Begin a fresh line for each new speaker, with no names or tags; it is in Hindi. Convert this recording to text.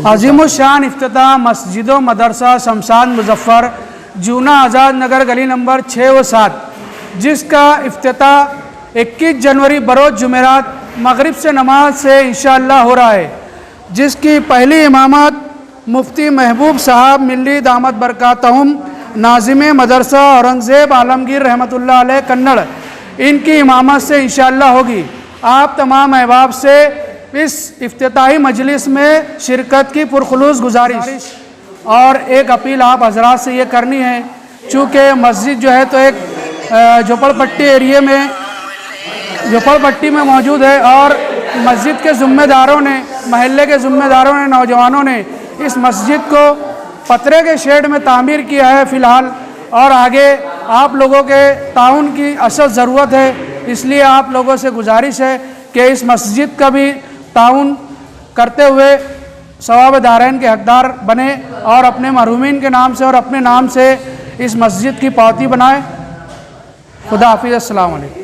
अजीमुशान इफ्तिताह मस्जिद व मदरसा शमशान मुजफ्फर जूना आज़ाद नगर गली नंबर 6 व 7, जिसका इफ्तिताह 21 जनवरी बरोज़ जुमेरात मगरिब से नमाज से इंशाअल्लाह हो रहा है, जिसकी पहली इमामत मुफ्ती महबूब साहब मिल्ली दामद बरकातहुम नाज़िम मदरसा औरंगज़ेब आलमगीर रहमतुल्लाह अलैह कन्नड़, इनकी इमामत से इंशाअल्लाह होगी। आप तमाम अहबाब से इस इफ्तिताही मजलिस में शिरकत की पुरखुलूस गुजारिश और एक अपील आप हजरात से ये करनी है, चूँकि मस्जिद जो है तो एक झोपड़पट्टी एरिए में झोपड़पट्टी में मौजूद है और मस्जिद के ज़िम्मेदारों ने, महल्ले के ज़िम्मेदारों ने, नौजवानों ने इस मस्जिद को पतरे के शेड में तामीर किया है फ़िलहाल, और आगे आप लोगों के ताउन की असल ज़रूरत है। इसलिए आप लोगों से गुजारिश है कि इस मस्जिद का भी ताउन करते हुए सवाब दारैन के हकदार बने और अपने मरहूमीन के नाम से और अपने नाम से इस मस्जिद की पावती बनाए। खुदा हाफिज़। अस्सलाम वालेकुम।